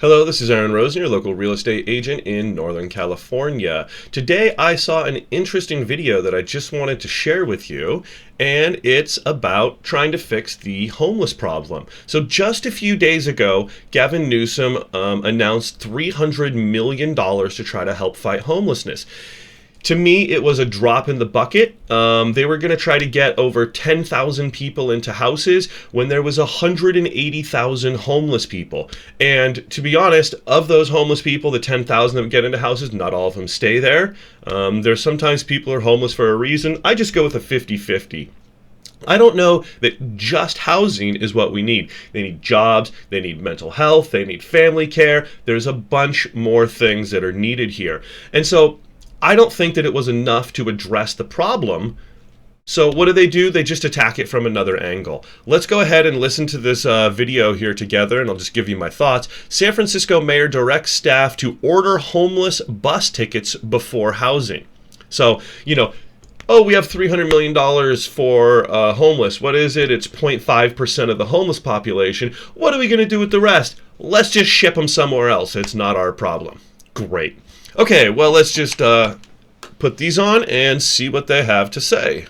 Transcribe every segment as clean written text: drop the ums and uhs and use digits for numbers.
Hello, this is Aaron Rosen, your local real estate agent in Northern California. Today I saw an interesting video that I just wanted to share with you, and it's about trying to fix the homeless problem. So just a few days ago, Gavin Newsom announced $300 million to try to help fight homelessness. To me, it was a drop in the bucket. They were going to try to get over 10,000 people into houses when there was 180,000 homeless people. And to be honest, of those homeless people, the 10,000 that get into houses, not all of them stay there. There's sometimes people are homeless for a reason. I just go with a 50-50. I don't know that just housing is what we need. They need jobs, they need mental health, they need family care. There's a bunch more things that are needed here. And so I don't think that it was enough to address the problem. So what do? They just attack it from another angle. Let's go ahead and listen to this video here together, and I'll just give you my thoughts. San Francisco mayor directs staff to order homeless bus tickets before housing. So, we have $300 million for homeless. What is it? It's 0.5% of the homeless population. What are we going to do with the rest? Let's just ship them somewhere else. It's not our problem. Great. Okay, well, let's just put these on and see what they have to say.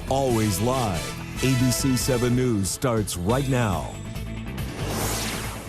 Always live. ABC 7 News starts right now.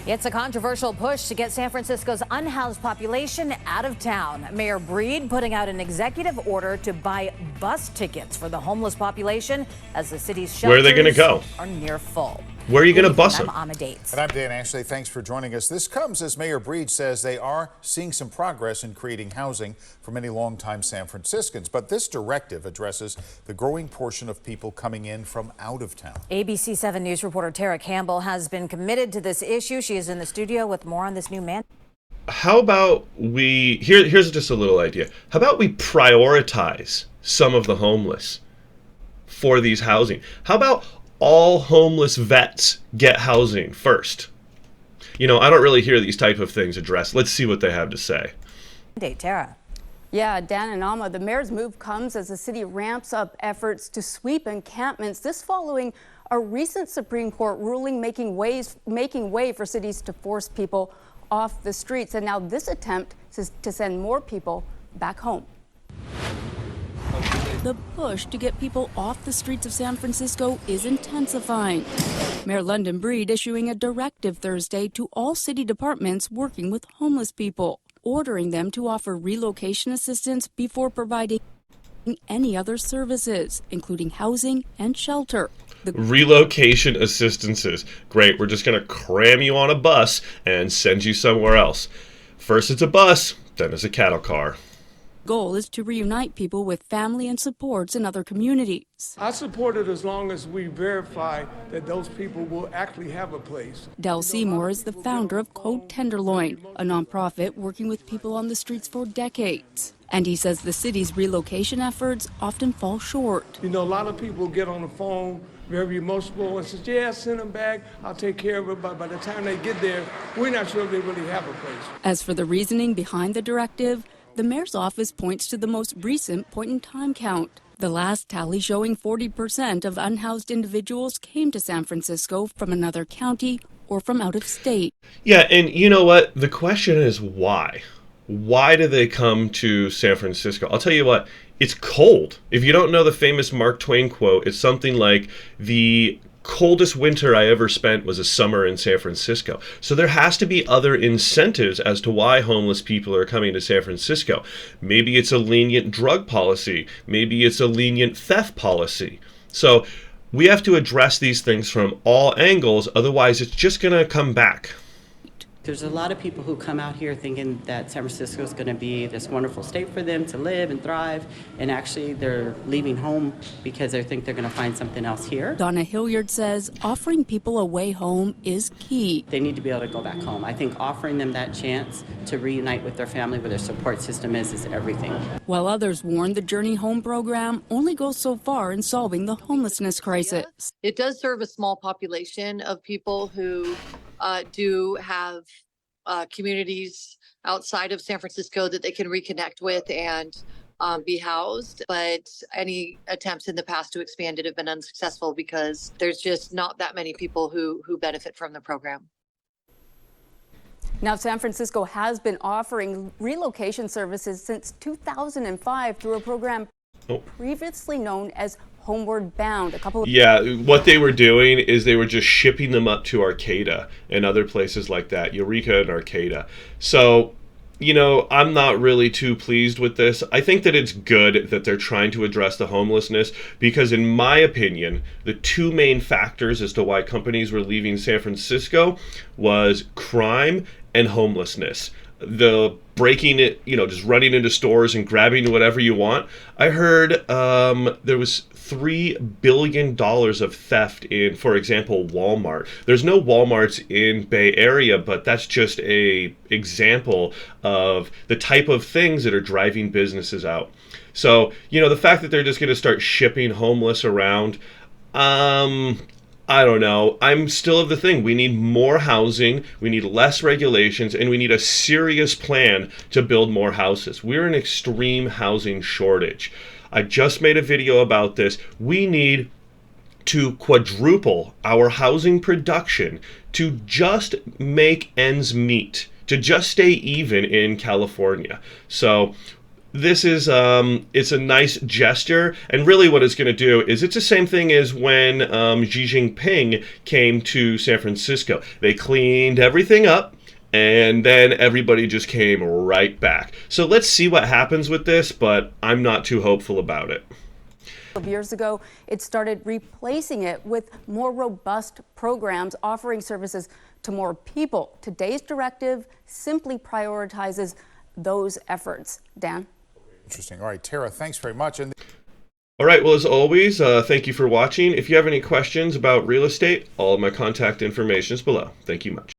It's a controversial push to get San Francisco's unhoused population out of town. Mayor Breed putting out an executive order to buy bus tickets for the homeless population as the city's shelters Where are they going to go? Are near full. Where are you going to bus them? I'm Dates. And I'm Dan Ashley. Thanks for joining us. This comes as Mayor Breed says they are seeing some progress in creating housing for many longtime San Franciscans. But this directive addresses the growing portion of people coming in from out of town. ABC 7 News reporter Tara Campbell has been committed to this issue. She is in the studio with more on this new man. How about here's just a little idea. How about we prioritize some of the homeless for these housing? How about all homeless vets get housing first? I don't really hear these type of things addressed. Let's see what they have to say. Tara. Yeah, Dan and Alma, the mayor's move comes as the city ramps up efforts to sweep encampments. This following a recent Supreme Court ruling making way for cities to force people off the streets. And now this attempt to send more people back home. The push to get people off the streets of San Francisco is intensifying. Mayor London Breed issuing a directive Thursday to all city departments working with homeless people, ordering them to offer relocation assistance before providing any other services, including housing and shelter. Relocation assistances. Great, we're just going to cram you on a bus and send you somewhere else. First it's a bus, then it's a cattle car. Goal is to reunite people with family and supports in other communities. I support it as long as we verify that those people will actually have a place. Del Seymour is the founder of Code Tenderloin, a nonprofit working with people on the streets for decades. And he says the city's relocation efforts often fall short. A lot of people get on the phone very emotional and says, yeah, send them back, I'll take care of it. But by the time they get there, we're not sure they really have a place. As for the reasoning behind the directive, the mayor's office points to the most recent point-in-time count. The last tally showing 40% of unhoused individuals came to San Francisco from another county or from out of state. Yeah, and you know what? The question is why? Why do they come to San Francisco? I'll tell you what, it's cold. If you don't know the famous Mark Twain quote, it's something like, the coldest winter I ever spent was a summer in San Francisco. So there has to be other incentives as to why homeless people are coming to San Francisco. Maybe it's a lenient drug policy. Maybe it's a lenient theft policy. So we have to address these things from all angles. Otherwise, it's just going to come back. There's a lot of people who come out here thinking that San Francisco is going to be this wonderful state for them to live and thrive, and actually they're leaving home because they think they're going to find something else here. Donna Hilliard says offering people a way home is key. They need to be able to go back home. I think offering them that chance to reunite with their family, where their support system is everything. While others warn the Journey Home program only goes so far in solving the homelessness crisis. It does serve a small population of people who do have communities outside of San Francisco that they can reconnect with and be housed. But any attempts in the past to expand it have been unsuccessful because there's just not that many people who benefit from the program. Now, San Francisco has been offering relocation services since 2005 through a program previously known as Homeward Bound. Yeah, what they were doing is they were just shipping them up to Arcata and other places like that, Eureka and Arcata. So, you know, I'm not really too pleased with this. I think that it's good that they're trying to address the homelessness because, in my opinion, the two main factors as to why companies were leaving San Francisco was crime and homelessness. The breaking it, you know, just running into stores and grabbing whatever you want. I heard there was $3 billion of theft in, for example, Walmart. There's no Walmarts in Bay Area, but that's just a example of the type of things that are driving businesses out. So, you know, the fact that they're just going to start shipping homeless around, I don't know. I'm still of the thing. We need more housing, we need less regulations, and we need a serious plan to build more houses. We're in extreme housing shortage. I just made a video about this. We need to quadruple our housing production to just make ends meet, to just stay even in California. So this is it's a nice gesture, and really what it's going to do is it's the same thing as when Xi Jinping came to San Francisco. They cleaned everything up, and then everybody just came right back. So let's see what happens with this, but I'm not too hopeful about it. Years ago, it started replacing it with more robust programs offering services to more people. Today's directive simply prioritizes those efforts. Dan? Interesting. All right, Tara, thanks very much. All right, well, as always, thank you for watching. If you have any questions about real estate, all of my contact information is below. Thank you much.